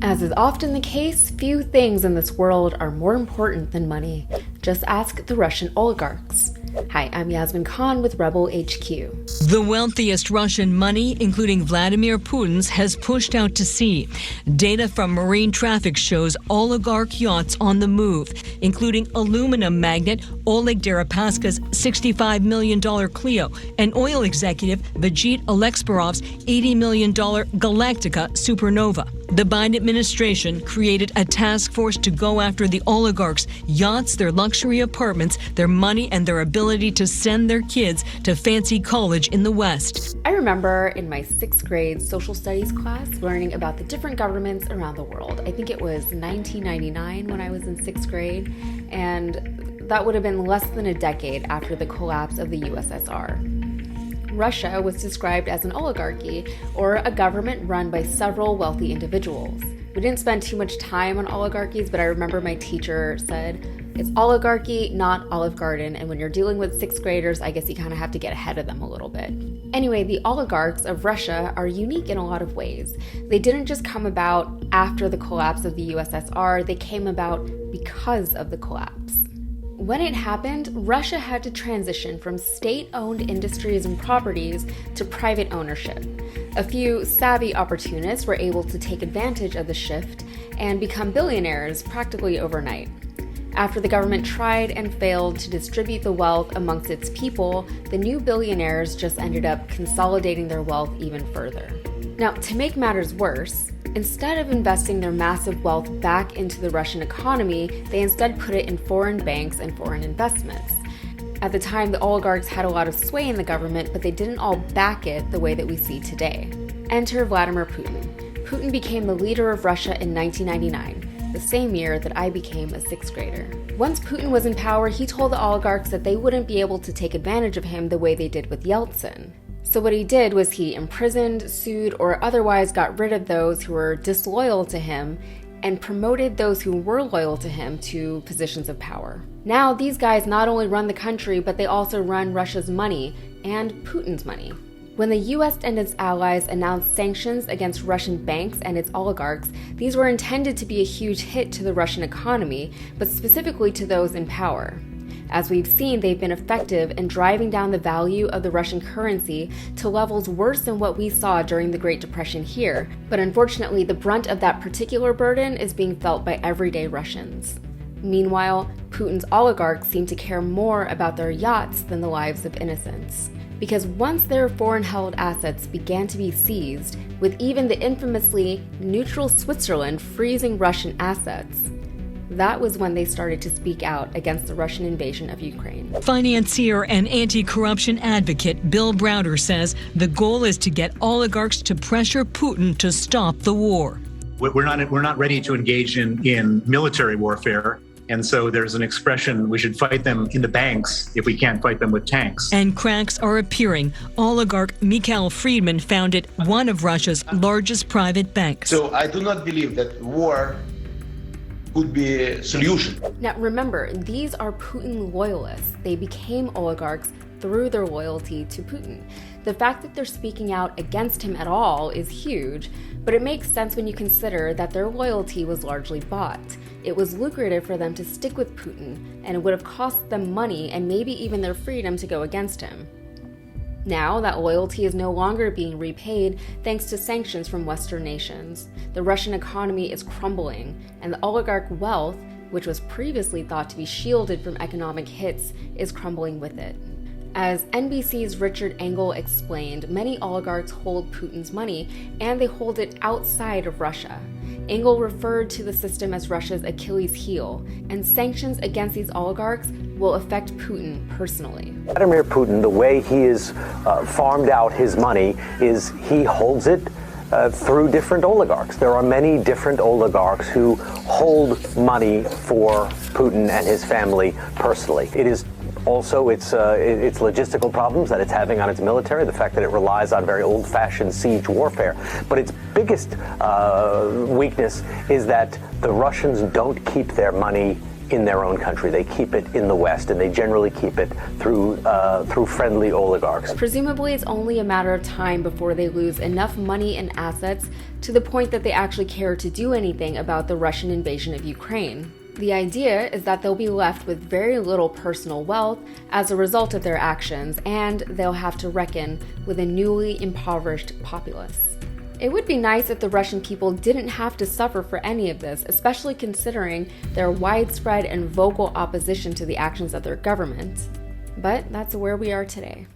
As is often the case, few things in this world are more important than money. Just ask the Russian oligarchs. Hi, I'm Yasmin Khan with Rebel HQ. The wealthiest Russian money, including Vladimir Putin's, has pushed out to sea. Data from marine traffic shows oligarch yachts on the move, including aluminum magnate Oleg Deripaska's $65 million Clio and oil executive Vijit Alexperov's $80 million Galactica Supernova. The Biden administration created a task force to go after the oligarchs' yachts, their luxury apartments, their money, and their ability to send their kids to fancy college in the West. I remember in my 6th grade social studies class learning about the different governments around the world. I think it was 1999 when I was in 6th grade, and that would have been less than a decade after the collapse of the USSR. Russia was described as an oligarchy, or a government run by several wealthy individuals. We didn't spend too much time on oligarchies, but I remember my teacher said, it's oligarchy, not Olive Garden, and when you're dealing with 6th graders, I guess you kind of have to get ahead of them a little bit. Anyway, the oligarchs of Russia are unique in a lot of ways. They didn't just come about after the collapse of the USSR, they came about because of the collapse. When it happened, Russia had to transition from state-owned industries and properties to private ownership. A few savvy opportunists were able to take advantage of the shift and become billionaires practically overnight. After the government tried and failed to distribute the wealth amongst its people, the new billionaires just ended up consolidating their wealth even further. Now, to make matters worse, instead of investing their massive wealth back into the Russian economy, they instead put it in foreign banks and foreign investments. At the time, the oligarchs had a lot of sway in the government, but they didn't all back it the way that we see today. Enter Vladimir Putin. Putin became the leader of Russia in 1999, the same year that I became a 6th grader. Once Putin was in power, he told the oligarchs that they wouldn't be able to take advantage of him the way they did with Yeltsin. So what he did was he imprisoned, sued, or otherwise got rid of those who were disloyal to him and promoted those who were loyal to him to positions of power. Now these guys not only run the country, but they also run Russia's money and Putin's money. When the US and its allies announced sanctions against Russian banks and its oligarchs, these were intended to be a huge hit to the Russian economy, but specifically to those in power. As we've seen, they've been effective in driving down the value of the Russian currency to levels worse than what we saw during the Great Depression here. But unfortunately, the brunt of that particular burden is being felt by everyday Russians. Meanwhile, Putin's oligarchs seem to care more about their yachts than the lives of innocents. Because once their foreign-held assets began to be seized, with even the infamously neutral Switzerland freezing Russian assets, that was when they started to speak out against the Russian invasion of Ukraine. Financier and anti-corruption advocate Bill Browder says the goal is to get oligarchs to pressure Putin to stop the war. We're not ready to engage in military warfare. And so there's an expression, we should fight them in the banks if we can't fight them with tanks. And cracks are appearing. Oligarch Mikhail Friedman founded one of Russia's largest private banks. So I do not believe that war could be a solution. Now remember, these are Putin loyalists. They became oligarchs through their loyalty to Putin. The fact that they're speaking out against him at all is huge, but it makes sense when you consider that their loyalty was largely bought. It was lucrative for them to stick with Putin, and it would have cost them money and maybe even their freedom to go against him. Now that loyalty is no longer being repaid thanks to sanctions from Western nations. The Russian economy is crumbling, and the oligarch wealth, which was previously thought to be shielded from economic hits, is crumbling with it. As NBC's Richard Engel explained, many oligarchs hold Putin's money, and they hold it outside of Russia. Engel referred to the system as Russia's Achilles heel, and sanctions against these oligarchs will affect Putin personally. Vladimir Putin, the way he has farmed out his money is he holds it through different oligarchs. There are many different oligarchs who hold money for Putin and his family personally. It is also its logistical problems that it's having on its military, the fact that it relies on very old-fashioned siege warfare. But its biggest weakness is that the Russians don't keep their money in their own country. They keep it in the West, and they generally keep it through friendly oligarchs. Presumably, it's only a matter of time before they lose enough money and assets to the point that they actually care to do anything about the Russian invasion of Ukraine. The idea is that they'll be left with very little personal wealth as a result of their actions, and they'll have to reckon with a newly impoverished populace. It would be nice if the Russian people didn't have to suffer for any of this, especially considering their widespread and vocal opposition to the actions of their government. But that's where we are today.